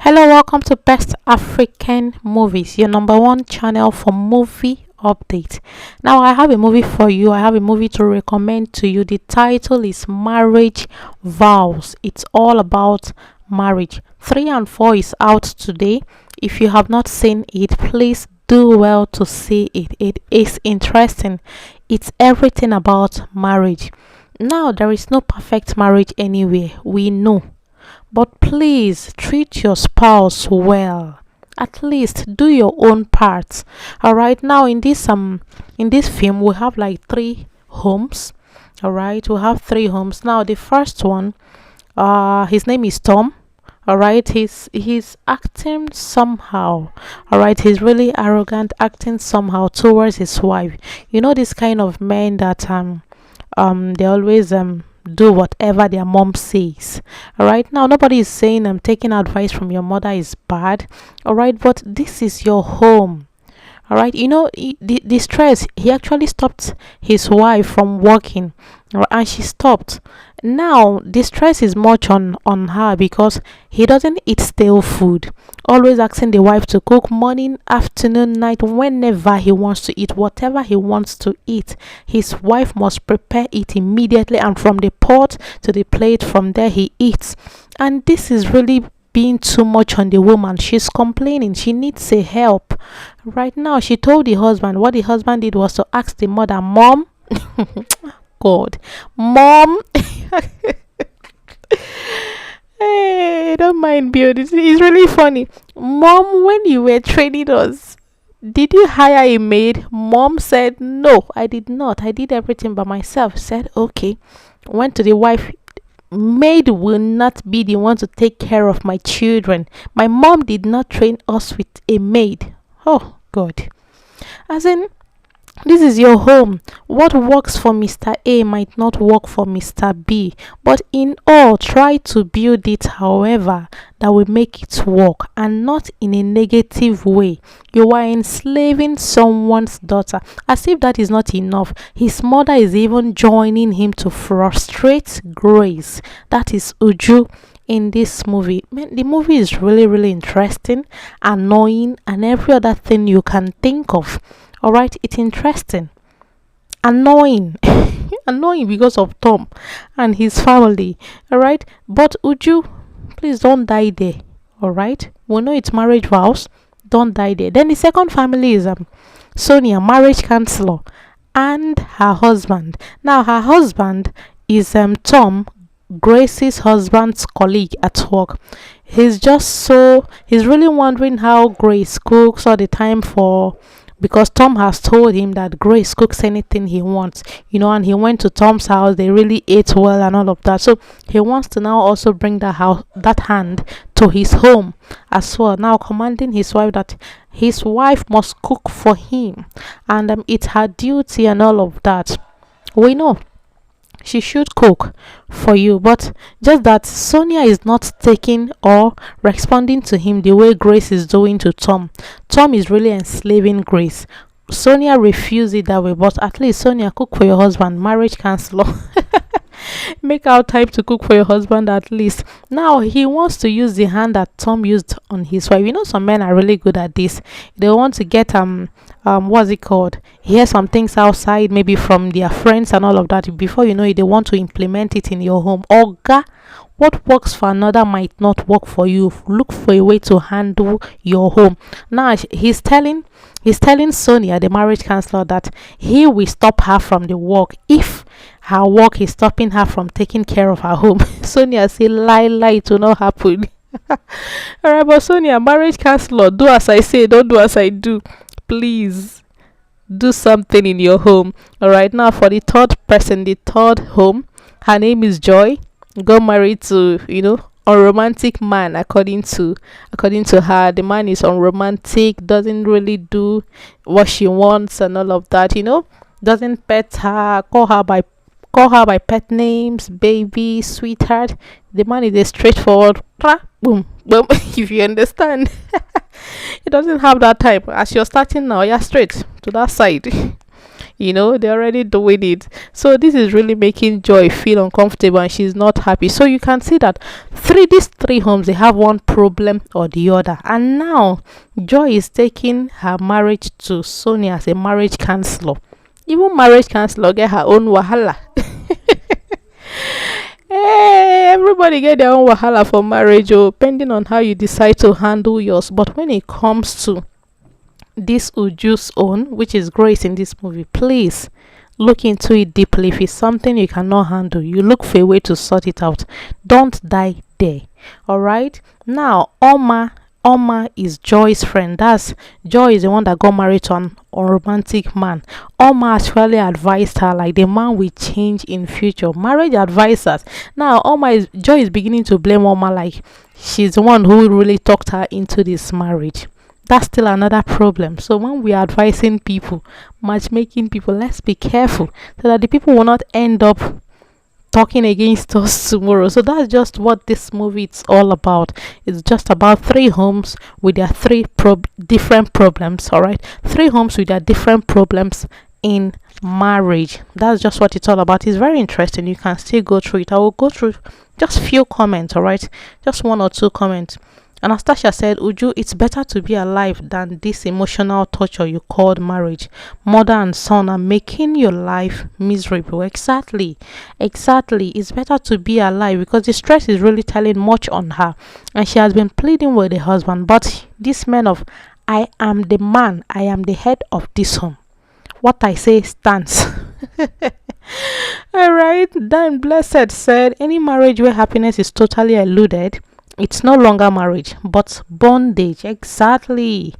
Hello, welcome to Best African Movies, your number one channel for movie update. Now, I have a movie for you. I have a movie to recommend to you. The title is Marriage Vows. It's all about marriage. 3 and 4 is out today. If you have not seen it, please do well to see it. It is interesting. It's everything about marriage. Now, there is no perfect marriage anywhere. We know, but please treat your spouse well. At least do your own part. All right. Now in this film we have like three homes. All right. We have three homes. Now the first one, his name is Tom. All right. He's acting somehow. All right. He's really arrogant, acting somehow towards his wife. You know, this kind of men that they always do whatever their mom says. All right. Now nobody is saying taking advice from your mother is bad. All right, but this is your home. All right. You know, the stress, he actually stopped his wife from working, and she stopped. Now the stress is much on her because he doesn't eat stale food, always asking the wife to cook morning, afternoon, night, whenever he wants to eat. Whatever he wants to eat, his wife must prepare it immediately, and from the pot to the plate, from there he eats. And this is really being too much on the woman. She's complaining, she needs a help. Right now she told the husband. What the husband did was to ask the mother, mom, god, mom, hey, don't mind Bill, this is really funny. Mom, when you were training us, did you hire a maid? Mom said, no, I did not, I did everything by myself. Said, okay. Went to the wife. Maid will not be the one to take care of my children. My mom did not train us with a maid. Oh god. As in, this is your home. What works for Mr. A might not work for Mr. B, but in all, try to build it however that will make it work, and not in a negative way. You are enslaving someone's daughter. As if that is not enough, his mother is even joining him to frustrate Grace. That is Uju in this movie. Man, the movie is really interesting, annoying, and every other thing you can think of. All right, it's interesting, annoying, annoying because of Tom and his family. All right, but Uju, please don't die there. All right, we know it's marriage vows. Don't die there. Then the second family is Sonia, marriage counselor, and her husband. Now her husband is Tom, Grace's husband's colleague at work. He's really wondering how Grace cooks all the time, for because Tom has told him that Grace cooks anything he wants, and he went to Tom's house. They really ate well and all of that. So he wants to now also bring that hand to his home as well. Now commanding his wife that his wife must cook for him, and it's her duty and all of that. We know she should cook for you, but just that Sonia is not taking or responding to him the way Grace is doing to Tom. Tom is really enslaving Grace. Sonia refused it that way, but at least Sonia, cook for your husband, marriage counselor. Make out time to cook for your husband at least. Now he wants to use the hand that Tom used on his wife. You know, some men are really good at this. They want to get what's it called, hear some things outside, maybe from their friends and all of that. Before you know it, they want to implement it in your home. Oga, what works for another might not work for you. Look for a way to handle your home. Now he's telling Sonia, the marriage counselor, that he will stop her from the work if her work is stopping her from taking care of her home. Sonia say, lie, it will not happen. All right, but Sonia, marriage counselor, do as I say, don't do as I do. Please do something in your home. All right, now for the third person, the third home, her name is Joy. Got married to unromantic man. According to her, the man is unromantic, doesn't really do what she wants and all of that. Doesn't pet her, call her by pet names, baby, sweetheart. The man is a straightforward boom boom. If you understand. He doesn't have that type. As you're starting now, you're straight to that side. They're already doing it. So this is really making Joy feel uncomfortable, and she's not happy. So you can see that these three homes, they have one problem or the other. And now Joy is taking her marriage to Sonia as a marriage counselor. Even marriage counselor get her own wahala. Hey, everybody get their own wahala for marriage, depending on how you decide to handle yours. But when it comes to this Uju's own, which is Grace in this movie, please look into it deeply. If it's something you cannot handle, you look for a way to sort it out. Don't die there. All right. Now, Oma is Joy's friend. That's Joy is the one that got married to an unromantic man. Oma actually advised her like the man will change in future. Marriage advisors. Now Joy is beginning to blame Oma like she's the one who really talked her into this marriage. That's still another problem. So when we are advising people, matchmaking people, let's be careful so that the people will not end up talking against us tomorrow. So that's just what this movie is all about. It's just about three homes with their different problems. All right, three homes with their different problems in marriage. That's just what it's all about. It's very interesting. You can still go through it. I will go through just few comments. All right, just one or two comments. Anastasia said, Uju, it's better to be alive than this emotional torture you called marriage. Mother and son are making your life miserable. Exactly. It's better to be alive because the stress is really telling much on her. And she has been pleading with the husband. But this man of, I am the man, I am the head of this home. What I say stands. All right. Then Blessed said, any marriage where happiness is totally eluded, it's no longer marriage but bondage. Exactly.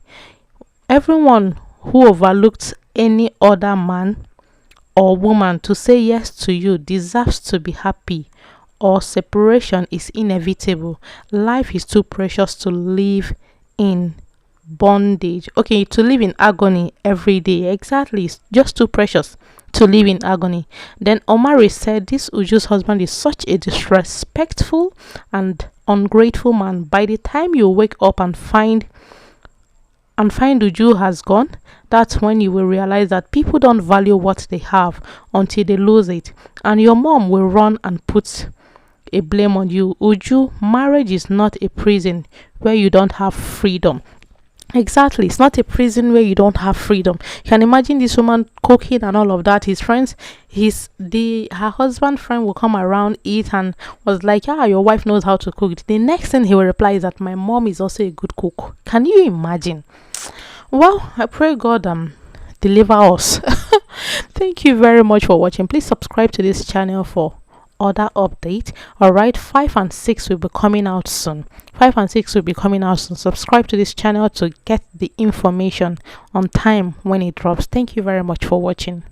Everyone who overlooked any other man or woman to say yes to you deserves to be happy, or separation is inevitable. Life is too precious to live in bondage. Okay, to live in agony every day. Exactly. It's just too precious to live in agony. Then Omari said, this Uju's husband is such a disrespectful and ungrateful man. By the time you wake up and find Uju has gone, that's when you will realize that people don't value what they have until they lose it, and your mom will run and put a blame on you. Uju, marriage is not a prison where you don't have freedom. Exactly, it's not a prison where you don't have freedom. You can imagine this woman cooking and all of that. His friends, her husband friend will come around, eat, and was like, "Ah, your wife knows how to cook." The next thing he will reply is that my mom is also a good cook. Can you imagine? Well, I pray God deliver us. Thank you very much for watching. Please subscribe to this channel for other update. All right, 5 and 6 will be coming out soon. Subscribe to this channel to get the information on time when it drops. Thank you very much for watching.